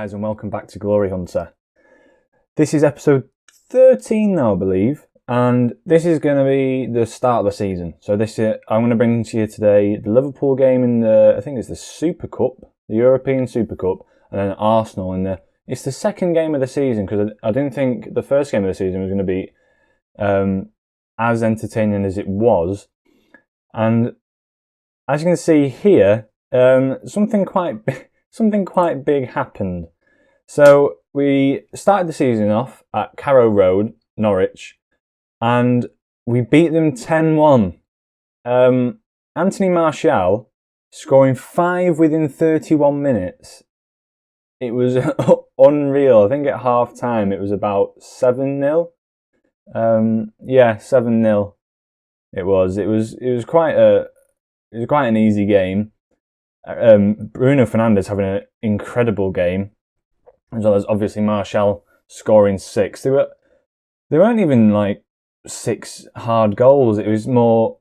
guys, and welcome back to Glory Hunter. This is episode 13 now, I believe, and this is going to be the start of the season. So I'm going to bring to you today the Liverpool game in I think it's the Super Cup, the European Super Cup, and then Arsenal it's the second game of the season, because I didn't think the first game of the season was going to be as entertaining as it was. And as you can see here, something quite big happened. So we started the season off at Carrow Road, Norwich, and we beat them 10-1. Anthony Martial scoring 5 within 31 minutes. It was unreal. I think at half time it was about 7-0. 7-0. It was quite an easy game. Bruno Fernandes having an incredible game, as well as obviously Martial scoring 6. They weren't even like 6 hard goals. It was more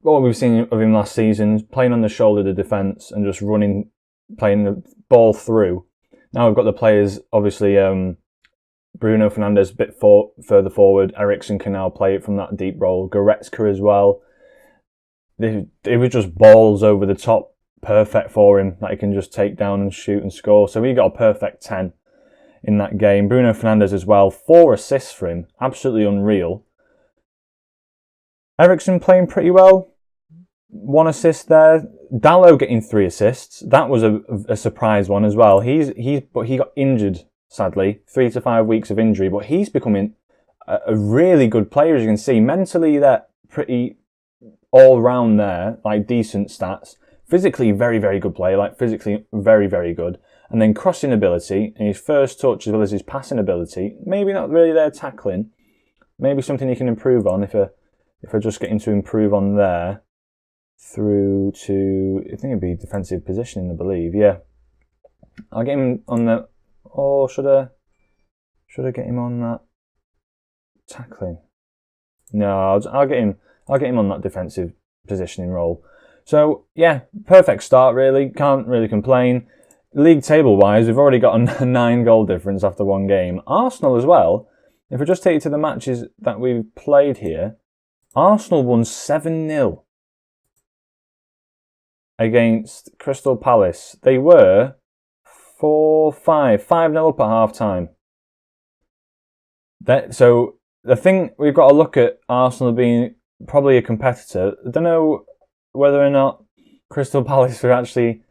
what we've seen of him last season, playing on the shoulder of the defence and just running, playing the ball through. Now we've got the players, obviously Bruno Fernandes a bit further forward. Eriksen can now play it from that deep role. Goretzka as well. It was just balls over the top, perfect for him, that he can just take down and shoot and score. So he got a perfect 10 in that game. Bruno Fernandes as well, 4 assists for him, absolutely unreal. Eriksen playing pretty well, 1 assist there. Dalot getting 3 assists. That was a surprise one as well. But he got injured, sadly, 3 to 5 weeks of injury. But he's becoming a really good player, as you can see. Mentally, they're pretty all round there, like decent stats. Physically, very, very good player, like physically very, very good. And then crossing ability, and his first touch as well as his passing ability, maybe not really there tackling. Maybe something he can improve on if I just get him to improve on there. Through to, I think it'd be defensive positioning, I believe, yeah. I'll get him on the, or should I get him on that tackling? No, I'll get him on that defensive positioning role. So, yeah, perfect start, really. Can't really complain. League table-wise, we've already got a 9-goal difference after one game. Arsenal as well. If we just take you to the matches that we've played here, Arsenal won 7-0 against Crystal Palace. They were 5-0 up at half-time. So, the thing, we've got to look at Arsenal being probably a competitor. I don't know whether or not Crystal Palace are actually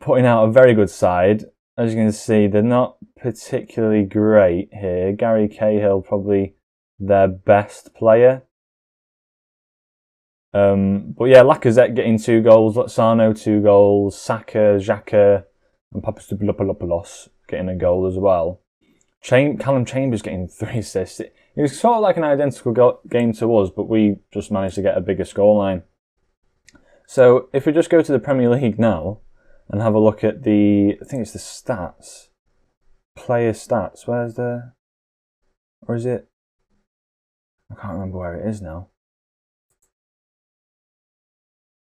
putting out a very good side. As you can see, they're not particularly great here. Gary Cahill probably their best player. But yeah, Lacazette getting 2 goals, Lozano 2 goals, Saka, Xhaka, and Papastathopoulos getting a goal as well. Callum Chambers getting 3 assists. It was sort of like an identical game to us, but we just managed to get a bigger scoreline. So if we just go to the Premier League now and have a look at I think it's the stats, player stats. Or is it? I can't remember where it is now.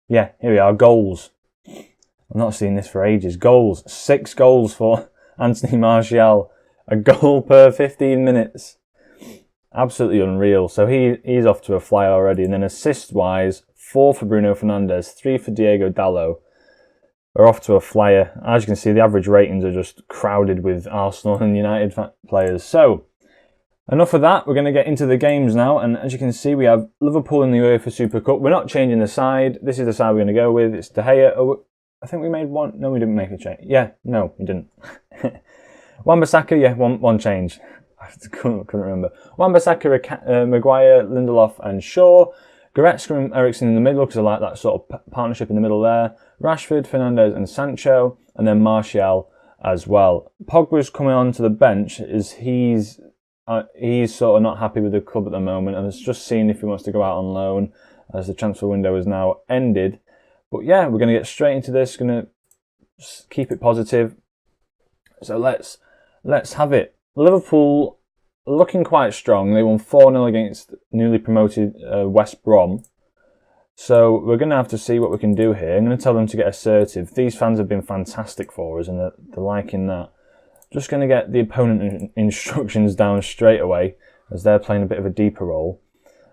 Yeah, here we are, goals. I've not seen this for ages. Goals, 6 goals for Anthony Martial. A goal per 15 minutes. Absolutely unreal. So he's off to a flyer already. And then assist-wise, 4 for Bruno Fernandes, 3 for Diego Dalot. Are off to a flyer. As you can see, the average ratings are just crowded with Arsenal and United players. So, enough of that. We're going to get into the games now. And as you can see, we have Liverpool in the UEFA Super Cup. We're not changing the side. This is the side we're going to go with. It's De Gea. Oh, I think we made one. No, we didn't make a change. Yeah, no, we didn't. Wan-Bissaka, yeah, one change. I couldn't remember. Wan-Bissaka, Maguire, Lindelof and Shaw. Goretzka and Eriksen in the middle, because I like that sort of partnership in the middle there. Rashford, Fernandes and Sancho, and then Martial as well. Pogba's coming onto the bench as he's sort of not happy with the club at the moment, and is just seeing if he wants to go out on loan as the transfer window is now ended. But yeah, we're going to get straight into this. Going to keep it positive. So let's have it. Liverpool looking quite strong. They won 4-0 against newly promoted West Brom. So we're going to have to see what we can do here. I'm going to tell them to get assertive. These fans have been fantastic for us and they're liking that. Just going to get the opponent instructions down straight away as they're playing a bit of a deeper role.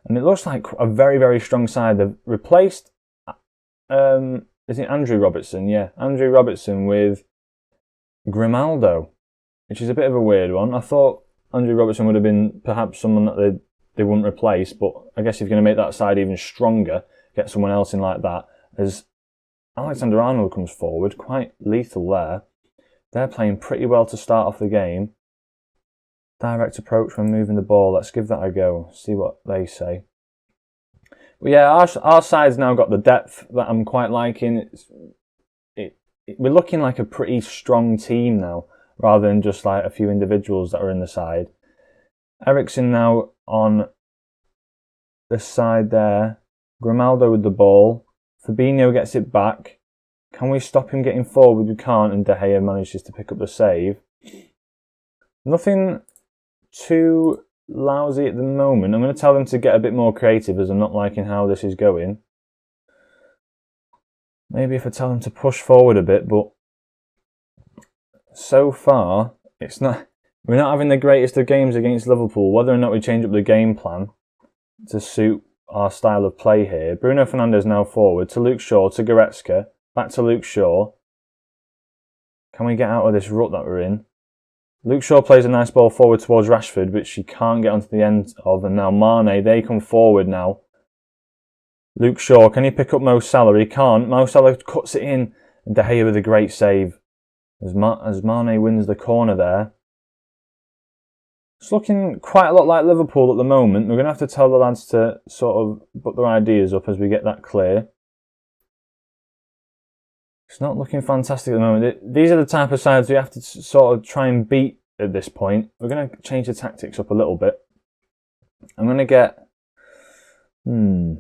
And it looks like a very, very strong side. They've replaced, is it Andrew Robertson? Yeah, Andrew Robertson with Grimaldo, which is a bit of a weird one. I thought Andrew Robertson would have been perhaps someone that they wouldn't replace, but I guess if you're going to make that side even stronger, get someone else in like that, as Alexander-Arnold comes forward, quite lethal there. They're playing pretty well to start off the game. Direct approach when moving the ball. Let's give that a go, see what they say. But yeah, our side's now got the depth that I'm quite liking. We're looking like a pretty strong team now, rather than just like a few individuals that are in the side. Eriksen now on the side there. Grimaldo with the ball. Fabinho gets it back. Can we stop him getting forward? We can't, and De Gea manages to pick up the save. Nothing too lousy at the moment. I'm going to tell them to get a bit more creative as I'm not liking how this is going. Maybe if I tell them to push forward a bit, but so far we're not having the greatest of games against Liverpool. Whether or not we change up the game plan to suit our style of play here. Bruno Fernandes now forward to Luke Shaw, to Goretzka, back to Luke Shaw. Can we get out of this rut that we're in? Luke Shaw plays a nice ball forward towards Rashford, which he can't get onto the end of. And now Mane, they come forward now. Luke Shaw, can he pick up Mo Salah? He can't. Mo Salah cuts it in. And De Gea with a great save. As Mane wins the corner there. It's looking quite a lot like Liverpool at the moment. We're going to have to tell the lads to sort of put their ideas up as we get that clear. It's not looking fantastic at the moment. These are the type of sides we have to sort of try and beat at this point. We're going to change the tactics up a little bit. I'm going to get... I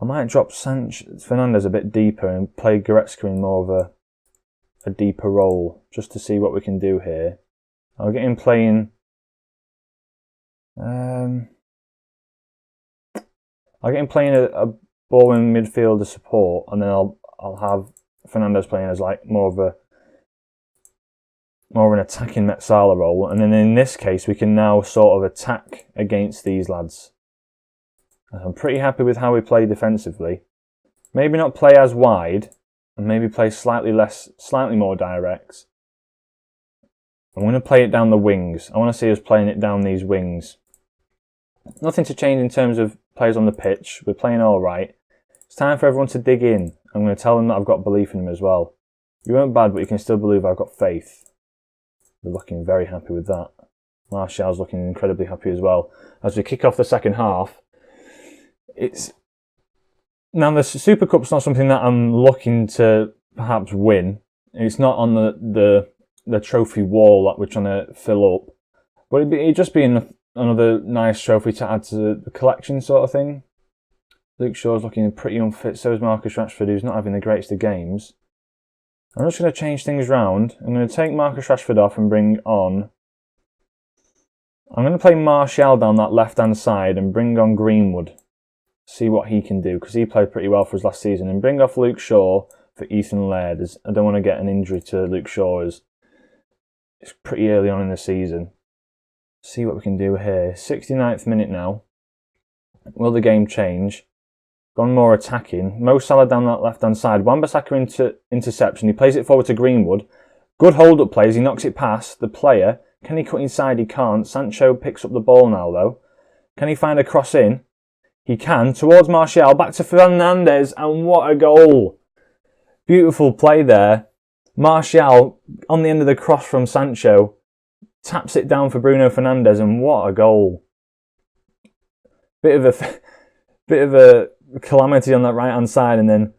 might drop Fernandes a bit deeper and play Goretzka in more of a deeper role, just to see what we can do here. I'll get him playing... I'll get him playing a ball in midfield as support, and then I'll have Fernandes playing as like more of an attacking Met Salah role, and then in this case we can now sort of attack against these lads. I'm pretty happy with how we play defensively. Maybe not play as wide, and maybe play slightly more direct. I'm going to play it down the wings. I want to see us playing it down these wings. Nothing to change in terms of players on the pitch. We're playing all right. It's time for everyone to dig in. I'm going to tell them that I've got belief in them as well. You weren't bad, but you can still believe I've got faith. They're looking very happy with that. Martial's looking incredibly happy as well. As we kick off the second half, now the Super Cup's not something that I'm looking to perhaps win. It's not on the trophy wall that we're trying to fill up. But it'd just be another nice trophy to add to the collection sort of thing. Luke Shaw's looking pretty unfit, so is Marcus Rashford, who's not having the greatest of games. I'm just going to change things round. I'm going to take Marcus Rashford off and bring on... I'm going to play Martial down that left-hand side and bring on Greenwood. See what he can do, because he played pretty well for us last season. And bring off Luke Shaw for Ethan Laird. I don't want to get an injury to Luke Shaw, as it's pretty early on in the season. See what we can do here. 69th minute now. Will the game change? Gone more attacking. Mo Salah down that left-hand side. Wan-Bissaka interception. He plays it forward to Greenwood. Good hold-up plays. He knocks it past the player. Can he cut inside? He can't. Sancho picks up the ball now, though. Can he find a cross in? He can. Towards Martial. Back to Fernandes. And what a goal. Beautiful play there. Martial, on the end of the cross from Sancho, taps it down for Bruno Fernandes. And what a goal. Bit of a calamity on that right-hand side, and then...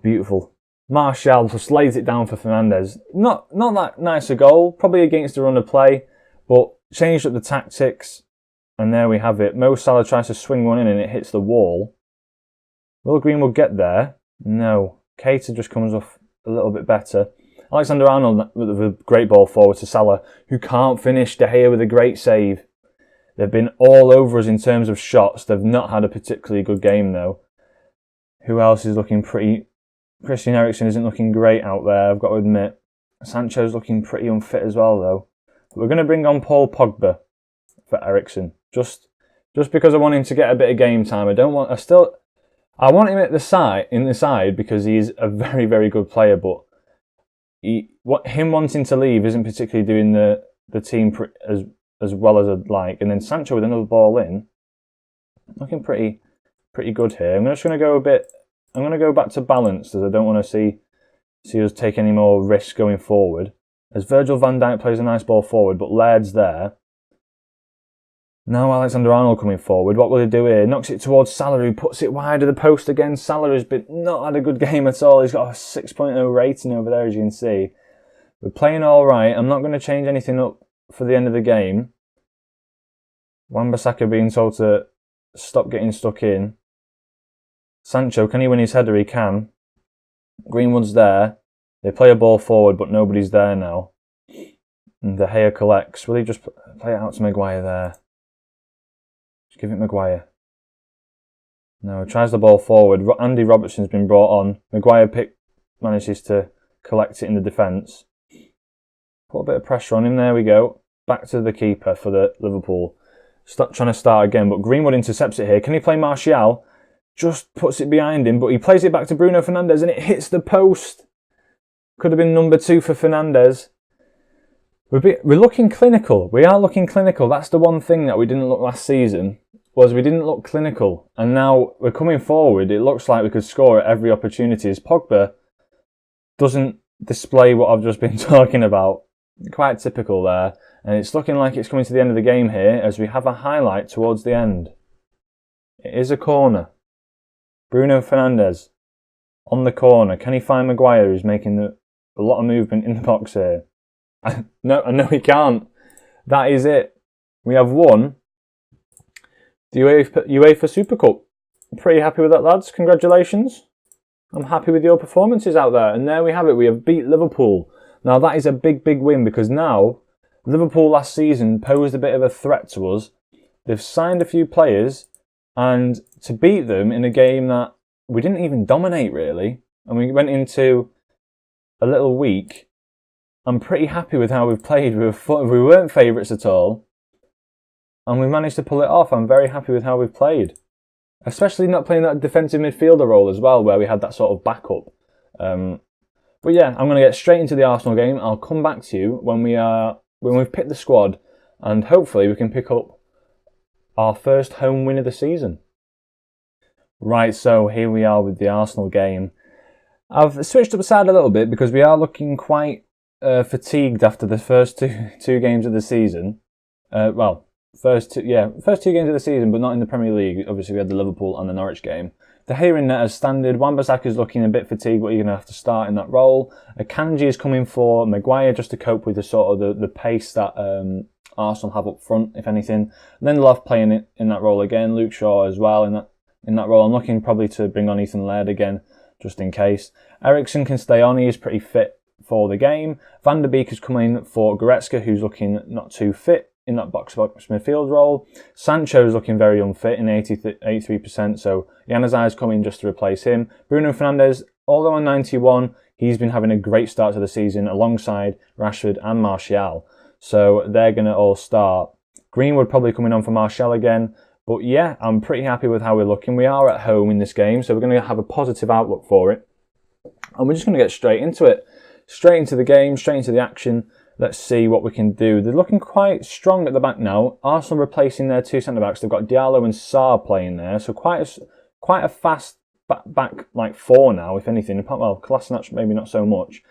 beautiful. Martial just lays it down for Fernandes. Not that nice a goal, probably against the run of play, but changed up the tactics, and there we have it. Mo Salah tries to swing one in and it hits the wall. Will Greenwood get there? No. Keita just comes off a little bit better. Alexander-Arnold with a great ball forward to Salah, who can't finish. De Gea with a great save. They've been all over us in terms of shots. They've not had a particularly good game though. Who else is looking pretty... Christian Eriksen isn't looking great out there, I've got to admit. Sancho's looking pretty unfit as well though. But we're going to bring on Paul Pogba for Eriksen. Just because I want him to get a bit of game time. I want him at the side because he's a very, very good player, but him wanting to leave isn't particularly doing the team as well as I'd like. And then Sancho with another ball in, looking pretty good here. I'm going to go back to balanced as I don't want to see us take any more risks going forward. As Virgil van Dijk plays a nice ball forward, but Laird's there. Now Alexander-Arnold coming forward. What will he do here? Knocks it towards Salah, who puts it wide of the post again. Salah has not had a good game at all. He's got a 6.0 rating over there, as you can see. We're playing all right. I'm not going to change anything up for the end of the game. Wan-Bissaka being told to stop getting stuck in. Sancho, can he win his header? He can. Greenwood's there. They play a ball forward, but nobody's there now. And De Gea collects. Will he just play it out to Maguire there? Just give it Maguire. No, tries the ball forward. Andy Robertson's been brought on. Maguire manages to collect it in the defence. Put a bit of pressure on him. There we go. Back to the keeper for the Liverpool. Trying to start again, but Greenwood intercepts it here. Can he play Martial? Just puts it behind him, but he plays it back to Bruno Fernandes and it hits the post. Could have been number 2 for Fernandes. We're looking clinical. We are looking clinical. That's the one thing that we didn't look last season, was we didn't look clinical. And now we're coming forward. It looks like we could score at every opportunity. As Pogba doesn't display what I've just been talking about. Quite typical there. And it's looking like it's coming to the end of the game here as we have a highlight towards the end. It is a corner. Bruno Fernandes on the corner. Can he find Maguire, who's making a lot of movement in the box here? No, he can't. That is it. We have won the UEFA Super Cup. I'm pretty happy with that, lads. Congratulations. I'm happy with your performances out there. And there we have it. We have beat Liverpool. Now, that is a big, big win because now Liverpool last season posed a bit of a threat to us. They've signed a few players, and to beat them in a game that we didn't even dominate, really, and we went into a little weak, I'm pretty happy with how we've played. We weren't favourites at all, and we managed to pull it off. I'm very happy with how we've played, especially not playing that defensive midfielder role as well, where we had that sort of backup. But yeah, I'm going to get straight into the Arsenal game. I'll come back to you when we've picked the squad, and hopefully we can pick up our first home win of the season. Right, so here we are with the Arsenal game. I've switched up the side a little bit because we are looking quite fatigued after the first two games of the season. First two games of the season, but not in the Premier League. Obviously, we had the Liverpool and the Norwich game. De Gea in net as standard. Wan-Bissaka is looking a bit fatigued, but you're going to have to start in that role. Akanji is coming for Maguire just to cope with the sort of the pace that Arsenal have up front, if anything. Lindelof playing it in that role again. Luke Shaw as well in that role. I'm looking probably to bring on Ethan Laird again, just in case. Eriksen can stay on. He is pretty fit for the game. Van der Beek is coming for Goretzka, who's looking not too fit in that box-to-box midfield role. Sancho is looking very unfit in 83%, so Januzaj is coming just to replace him. Bruno Fernandes, although on 91, he's been having a great start to the season alongside Rashford and Martial. So they're going to all start. Greenwood probably coming on for Martial again. But yeah, I'm pretty happy with how we're looking. We are at home in this game, so we're going to have a positive outlook for it. And we're just going to get straight into it. Straight into the game, straight into the action. Let's see what we can do. They're looking quite strong at the back now. Arsenal replacing their 2 centre-backs. They've got Diallo and Sarr playing there. So quite a fast back like 4 now, if anything. Well, Kolasinac maybe not so much.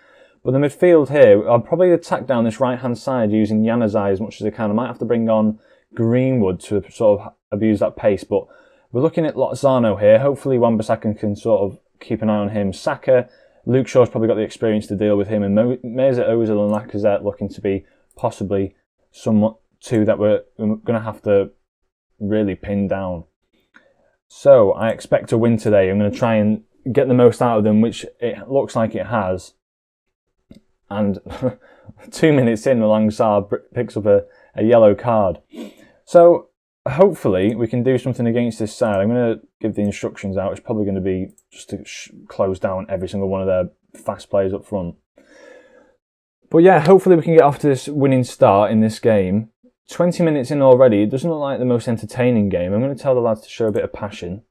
But the midfield here, I'll probably attack down this right-hand side using Januzaj as much as I can. I might have to bring on Greenwood to sort of abuse that pace. But we're looking at Lozano here. Hopefully Wan-Bissaka can sort of keep an eye on him. Saka, Luke Shaw's probably got the experience to deal with him, and Mesut Ozil and Lacazette looking to be possibly somewhat two that we're going to have to really pin down. So I expect to win today. I'm going to try and get the most out of them, which it looks like it has. And 2 minutes in, Malang Sarr picks up a yellow card. So hopefully we can do something against this side. I'm going to give the instructions out. It's probably going to be just to close down every single one of their fast players up front. But yeah, hopefully we can get off to this winning start in this game. 20 minutes in already, it doesn't look like the most entertaining game. I'm going to tell the lads to show a bit of passion.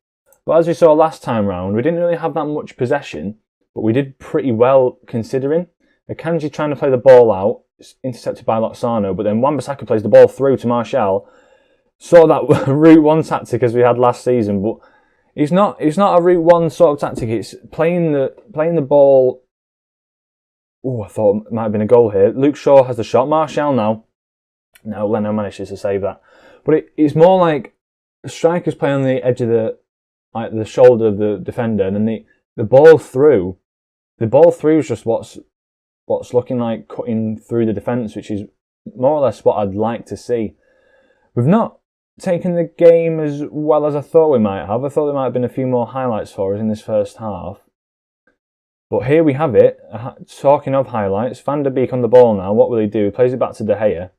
But as we saw last time round, we didn't really have that much possession, but we did pretty well considering. Akanji trying to play the ball out, it's intercepted by Lozano, but then Wan-Bissaka plays the ball through to Martial. Sort of that route one tactic as we had last season, but it's not a route one sort of tactic. It's playing the ball. Oh, I thought it might have been a goal here. Luke Shaw has the shot. Martial now. No, Leno manages to save that. But it's more like strikers play on the edge of the shoulder of the defender, and then the ball through. The ball through is just what's looking like cutting through the defence, which is more or less what I'd like to see. We've not taken the game as well as I thought we might have. I thought there might have been a few more highlights for us in this first half. But here we have it. Talking of highlights, Van der Beek on the ball now. What will he do? He plays it back to De Gea.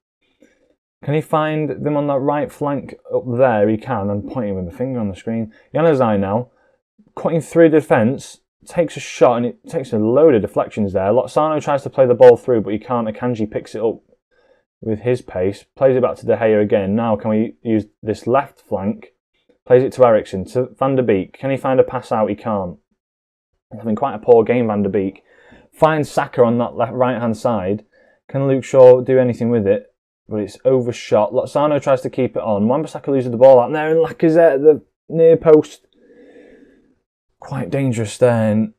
Can he find them on that right flank up there? He can. I'm pointing with my finger on the screen. Januzaj now, cutting through defence, takes a shot and it takes a load of deflections there. Lozano tries to play the ball through, but he can't. Akanji picks it up with his pace, plays it back to De Gea again. Now can we use this left flank? Plays it to Eriksen, to Van der Beek. Can he find a pass out? He can't. He's having quite a poor game, Van der Beek. Finds Saka on that right-hand side. Can Luke Shaw do anything with it? But it's overshot. Lozano tries to keep it on. Wan-Bissaka loses the ball out there, and Lacazette at the near post. Quite dangerous there. And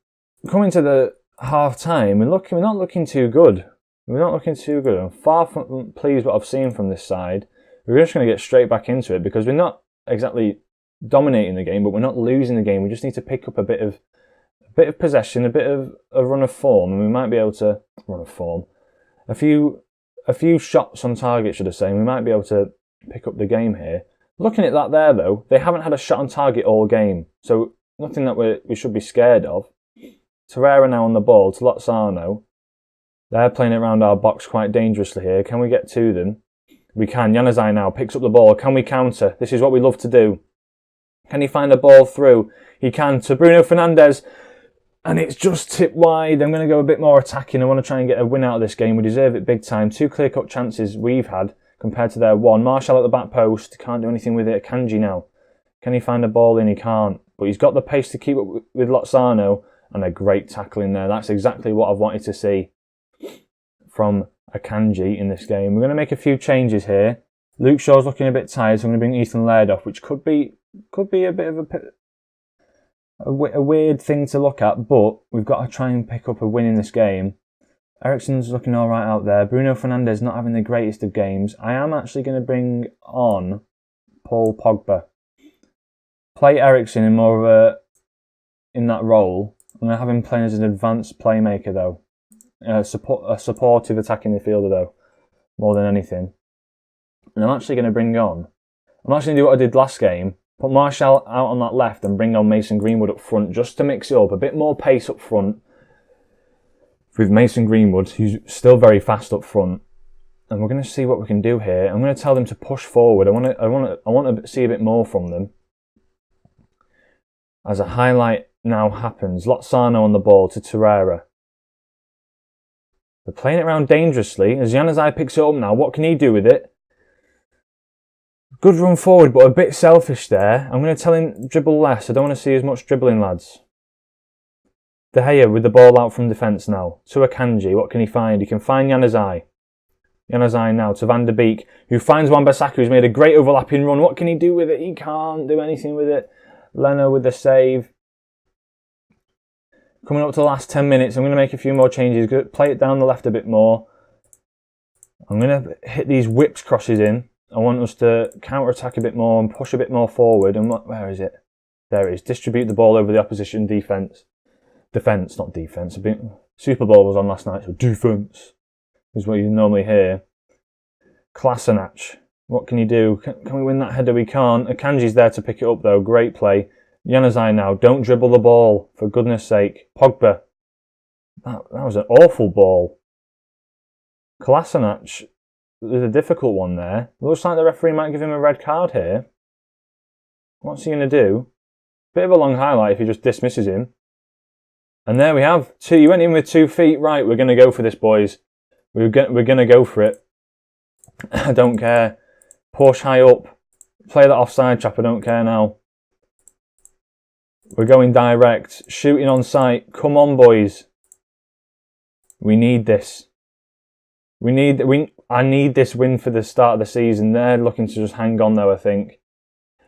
coming to the half-time, we're not looking too good. We're not looking too good. I'm far from pleased what I've seen from this side. We're just going to get straight back into it because we're not exactly dominating the game, but we're not losing the game. We just need to pick up a bit of possession, a bit of a run of form, and we might be able to run of form. A few shots on target, should I say, and we might be able to pick up the game here. Looking at that there, though, they haven't had a shot on target all game, so nothing that we should be scared of. Torreira now on the ball to Lozano. They're playing it around our box quite dangerously here. Can we get to them? We can. Januzaj now picks up the ball. Can we counter? This is what we love to do. Can he find a ball through? He can to Bruno Fernandes. And it's just tipped wide. I'm going to go a bit more attacking. I want to try and get a win out of this game. We deserve it big time. 2 clear-cut chances we've had compared to their 1. Martial at the back post. Can't do anything with it. Akanji now. Can he find a ball in? He can't. But he's got the pace to keep up with Lozano. And a great tackle in there. That's exactly what I've wanted to see from Akanji in this game. We're going to make a few changes here. Luke Shaw's looking a bit tired, so I'm going to bring Ethan Laird off, which could be a bit of a weird thing to look at, but we've got to try and pick up a win in this game. Eriksen's looking all right out there. Bruno Fernandes not having the greatest of games. I am actually going to bring on Paul Pogba. Play Eriksen in more of in that role. I'm going to have him playing as an advanced playmaker though. A supportive attacking midfielder though, more than anything. And I'm actually going to bring on. I'm actually going to do what I did last game. Put Martial out on that left and bring on Mason Greenwood up front just to mix it up. A bit more pace up front with Mason Greenwood, who's still very fast up front. And we're going to see what we can do here. I'm going to tell them to push forward. I want to see a bit more from them. As a highlight now happens, Lozano on the ball to Torreira. They're playing it around dangerously. As Januzaj picks it up now, what can he do with it? Good run forward, but a bit selfish there. I'm going to tell him dribble less. I don't want to see as much dribbling, lads. De Gea with the ball out from defence now. To Akanji, what can he find? He can find Januzaj. Januzaj now to Van der Beek, who finds Wan-Bissaka, who's made a great overlapping run. What can he do with it? He can't do anything with it. Leno with the save. Coming up to the last 10 minutes, I'm going to make a few more changes. Play it down the left a bit more. I'm going to hit these whips crosses in. I want us to counter-attack a bit more and push a bit more forward. And where is it? There it is. Distribute the ball over the opposition defence. Defence, not defence. Super Bowl was on last night, so defence is what you normally hear. Kolasinac. What can you do? Can we win that header? We can't. Akanji's there to pick it up, though. Great play. Januzaj now. Don't dribble the ball, for goodness sake. Pogba. That was an awful ball. Kolasinac there's a difficult one there. Looks like the referee might give him a red card here. What's he going to do? Bit of a long highlight if he just dismisses him. And there we have. He went in with 2 feet. Right, we're going to go for this, boys. We're going to go for it. I don't care. Push high up. Play that offside trap. I don't care now. We're going direct. Shooting on sight. Come on, boys. We need this. I need this win for the start of the season. They're looking to just hang on though, I think.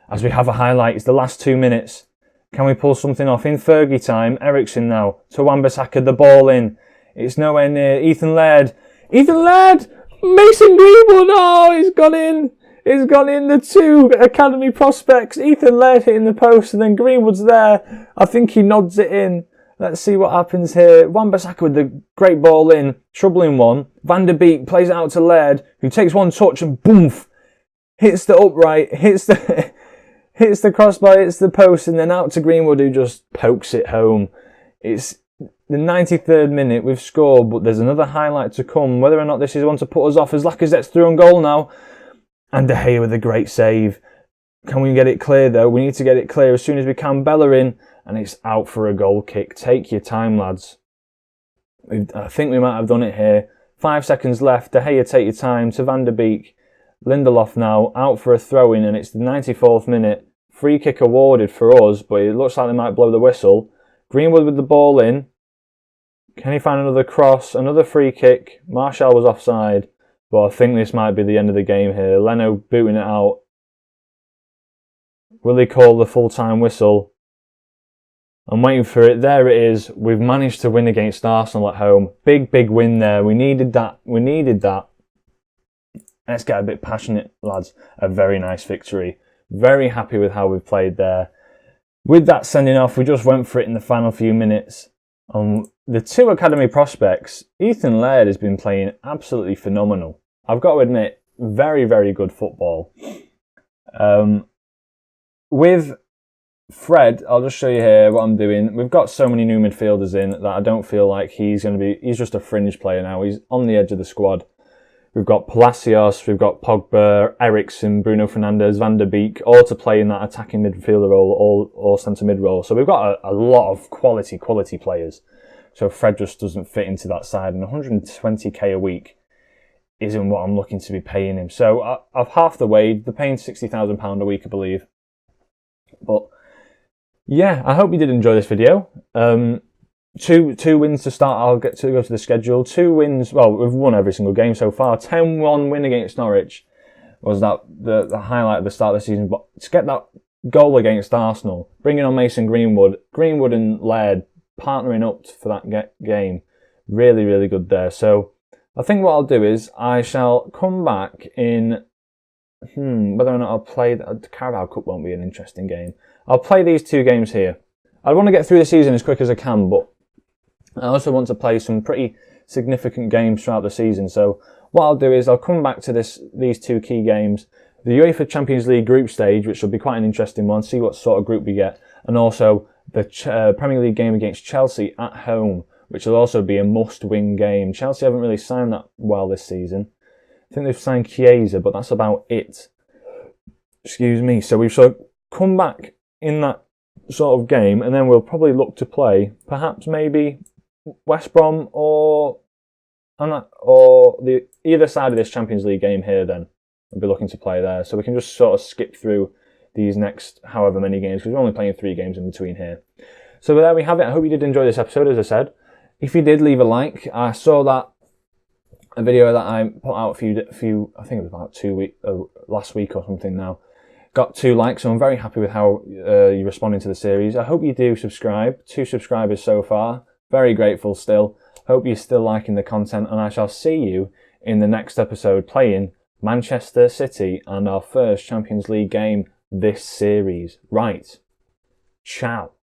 As we have a highlight, it's the last 2 minutes. Can we pull something off? In Fergie time, Ericsson now. To Wan-Bissaka, the ball in. It's nowhere near. Ethan Laird. Ethan Laird! Mason Greenwood! Oh, he's gone in. He's gone in. The 2 academy prospects. Ethan Laird hitting the post and then Greenwood's there. I think he nods it in. Let's see what happens here. Wan-Bissaka with the great ball in. Troubling one. Van der Beek plays it out to Laird, who takes one touch and boom! Hits the upright. Hits the crossbar, hits the post, and then out to Greenwood, who just pokes it home. It's the 93rd minute. We've scored, but there's another highlight to come. Whether or not this is one to put us off, as Lacazette's through on goal now. And De Gea with a great save. Can we get it clear, though? We need to get it clear as soon as we can. Bella in, and it's out for a goal kick. Take your time, lads. I think we might have done it here. 5 seconds left. De Gea, take your time. To Van der Beek. Lindelof now out for a throw-in, and it's the 94th minute. Free kick awarded for us, but it looks like they might blow the whistle. Greenwood with the ball in. Can he find another cross? Another free kick. Martial was offside, but I think this might be the end of the game here. Leno booting it out. Will he call the full-time whistle? I'm waiting for it. There it is. We've managed to win against Arsenal at home. Big, big win there. We needed that. We needed that. Let's get a bit passionate, lads. A very nice victory. Very happy with how we've played there. With that sending off, we just went for it in the final few minutes. The 2 academy prospects, Ethan Laird has been playing absolutely phenomenal. I've got to admit, very, very good football. With Fred, I'll just show you here what I'm doing. We've got so many new midfielders in that I don't feel like he's just a fringe player now. He's on the edge of the squad. We've got Palacios, we've got Pogba, Ericsson, Bruno Fernandes, Van der Beek, all to play in that attacking midfielder role or centre mid role. So we've got a lot of quality players. So Fred just doesn't fit into that side, and 120k a week isn't what I'm looking to be paying him. So I've half the wage. They're paying £60,000 a week, I believe. But yeah, I hope you did enjoy this video. Two wins to start. I'll go to the schedule. 2 wins. Well, we've won every single game so far. 10-1 win against Norwich was that the highlight of the start of the season. But to get that goal against Arsenal, bringing on Mason Greenwood and Laird partnering up for that game, really, really good there. So I think what I'll do is I shall come back in. Whether or not I'll play the Carabao Cup won't be an interesting game. I'll play these 2 games here. I want to get through the season as quick as I can, but I also want to play some pretty significant games throughout the season. So what I'll do is I'll come back to these 2 key games. The UEFA Champions League group stage, which will be quite an interesting one, see what sort of group we get. And also the Premier League game against Chelsea at home, which will also be a must-win game. Chelsea haven't really signed that well this season. I think they've signed Chiesa, but that's about it. Excuse me. So we shall come back in that sort of game, and then we'll probably look to play perhaps maybe West Brom or the either side of this Champions League game here. Then we'll be looking to play there, so we can just sort of skip through these next however many games because we're only playing 3 games in between here. So there we have it. I hope you did enjoy this episode. As I said, if you did, leave a like. I saw that a video that I put out a few I think it was about 2 weeks last week or something now. Got 2 likes, so I'm very happy with how you're responding to the series. I hope you do subscribe. 2 subscribers so far. Very grateful still. Hope you're still liking the content, and I shall see you in the next episode playing Manchester City and our first Champions League game this series. Right. Ciao.